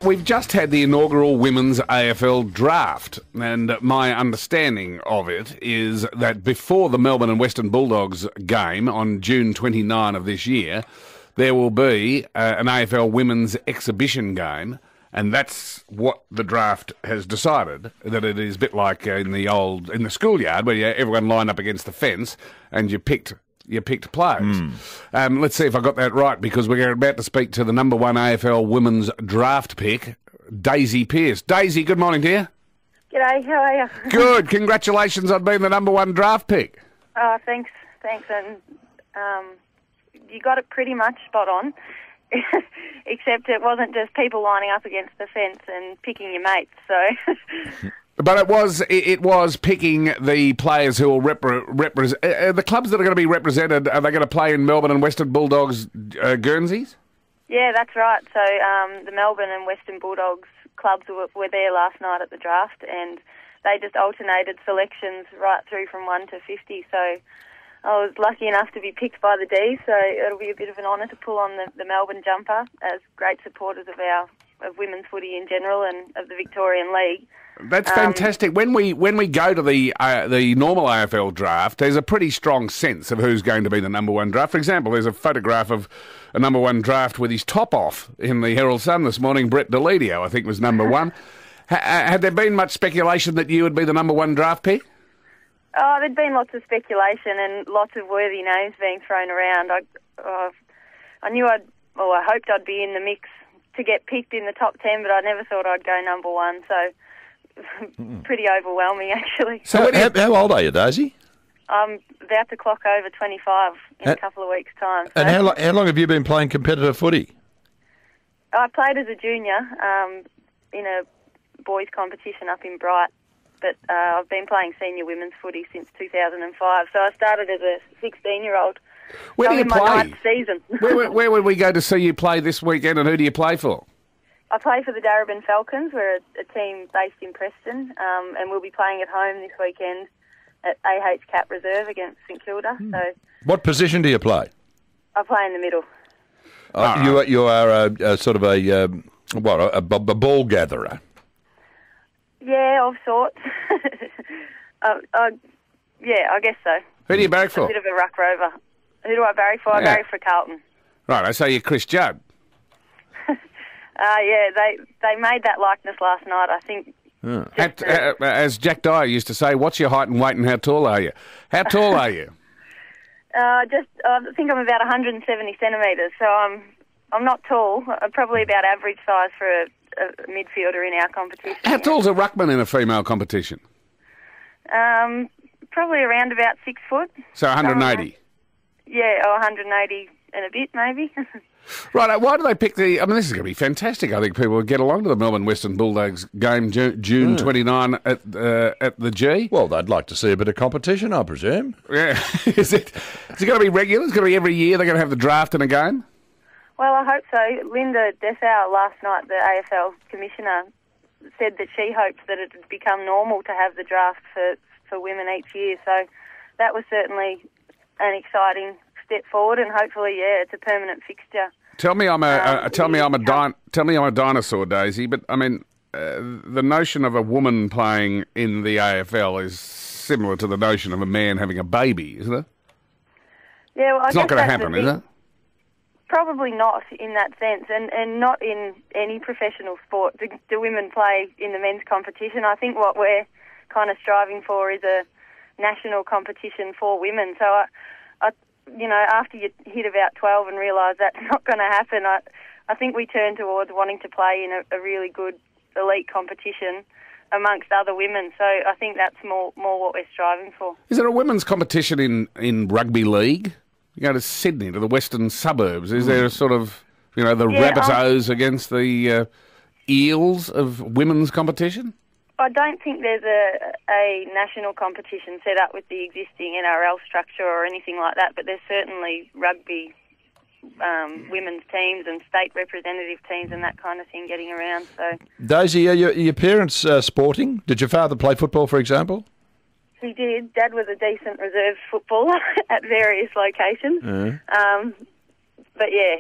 We've just had the inaugural Women's AFL draft, and my understanding of it is that before the Melbourne and Western Bulldogs game on June 29 of this year, there will be an AFL Women's exhibition game, and that's what the draft has decided, that it is a bit like in the schoolyard where everyone lined up against the fence and you picked players. Let's see if I got that right, because we're about to speak to the number one AFL women's draft pick, Daisy Pearce. Daisy, good morning, dear. G'day, how are you? Good, congratulations on being the number one draft pick. Oh, thanks, and you got it pretty much spot on, except it wasn't just people lining up against the fence and picking your mates, so... But it was picking the players who will represent... the clubs that are going to be represented, are they going to play in Melbourne and Western Bulldogs Guernseys? Yeah, that's right. So the Melbourne and Western Bulldogs clubs were there last night at the draft, and they just alternated selections right through from 1 to 50. So I was lucky enough to be picked by the D's, so it'll be a bit of an honour to pull on the Melbourne jumper as great supporters of women's footy in general and of the Victorian League. That's fantastic. When we go to the normal AFL draft, there's a pretty strong sense of who's going to be the number one draft. For example, there's a photograph of a number one draft with his top off in the Herald Sun this morning. Brett Deledio, I think, was number one. Had there been much speculation that you would be the number one draft pick? Oh, there'd been lots of speculation and lots of worthy names being thrown around. I knew I hoped I'd be in the mix to get picked in the top 10, but I never thought I'd go number one, so pretty overwhelming, actually. So how old are you, Daisy? I'm about to clock over 25 in a couple of weeks' time. So. And how long have you been playing competitive footy? I played as a junior in a boys' competition up in Bright, but I've been playing senior women's footy since 2005. So I started as a 16-year-old. Where do you play? My 9th season. Where would we go to see you play this weekend, and who do you play for? I play for the Darebin Falcons. We're a team based in Preston, and we'll be playing at home this weekend at Cap Reserve against St Kilda. So, what position do you play? I play in the middle. You are a sort of a ball gatherer. Yeah, of sorts. Yeah, I guess so. Who do you barrack for? A bit of a ruck rover. Who do I barrack for? I barrack for Carlton. Right, I say you're Chris Judd. Yeah, they made that likeness last night, I think. As Jack Dyer used to say, what's your height and weight and how tall are you? How tall are you? I think I'm about 170 centimetres, so I'm not tall. I'm probably about average size for a midfielder in our competition. How tall's a ruckman in a female competition? Probably around about 6 foot. So 180? Yeah, or 180 and a bit, maybe. Right, why do they pick this is going to be fantastic. I think people will get along to the Melbourne Western Bulldogs game June 29 at the G. Well, they'd like to see a bit of competition, I presume. Yeah. Is it going to be regular? Is it going to be every year they're going to have the draft and a game? Well, I hope so. Linda Dessau last night, the AFL commissioner, said that she hopes that it would become normal to have the draft for women each year. So that was certainly an exciting step forward, and hopefully, it's a permanent fixture. Tell me I'm a dinosaur, Daisy. But I mean, the notion of a woman playing in the AFL is similar to the notion of a man having a baby, isn't it? Yeah, well, it's not going to happen, is it? Probably not in that sense, and not in any professional sport do women play in the men's competition. I think what we're kind of striving for is a national competition for women. So after you hit about 12 and realise that's not going to happen, I think we turn towards wanting to play in a really good elite competition amongst other women. So I think that's more what we're striving for. Is there a women's competition in rugby league? You go to Sydney, to the western suburbs. Is there a sort of, the Rabbitohs against the Eels of women's competition? I don't think there's a national competition set up with the existing NRL structure or anything like that, but there's certainly rugby women's teams and state representative teams and that kind of thing getting around. So, Daisy, are your parents sporting? Did your father play football, for example? He did. Dad was a decent reserve footballer at various locations. But yeah,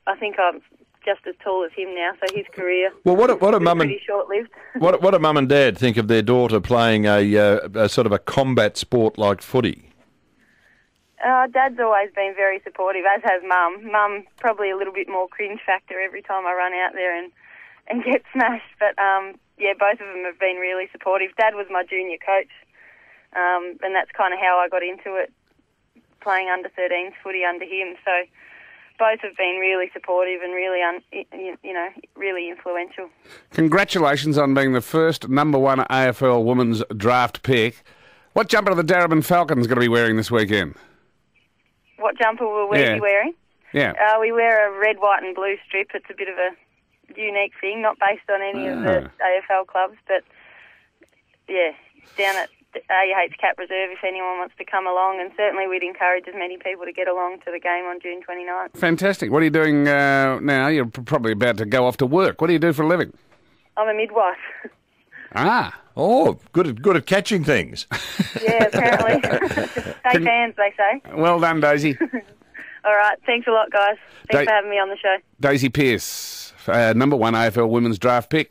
I think I'm just as tall as him now, so his career what a mum and pretty short-lived. what a mum and dad think of their daughter playing a sort of a combat sport like footy? Dad's always been very supportive, as has Mum. Mum probably a little bit more cringe factor every time I run out there and get smashed. But, both of them have been really supportive. Dad was my junior coach, and that's kind of how I got into it, playing under-13s footy under him. So both have been really supportive and really, really influential. Congratulations on being the first number 1 AFL women's draft pick. What jumper are the Darebin Falcons going to be wearing this weekend? What jumper will we be wearing? Yeah. We wear a red, white and blue strip. It's a bit of a unique thing, not based on any of the AFL clubs, but, down at AUH Cap Reserve if anyone wants to come along, and certainly we'd encourage as many people to get along to the game on June 29th. Fantastic. What are you doing now? You're probably about to go off to work. What do you do for a living? I'm a midwife. Oh, good at catching things. Yeah, apparently. Take hands, they say. Well done, Daisy. All right, thanks a lot, guys. Thanks for having me on the show. Daisy Pearce, number 1 AFL women's draft pick.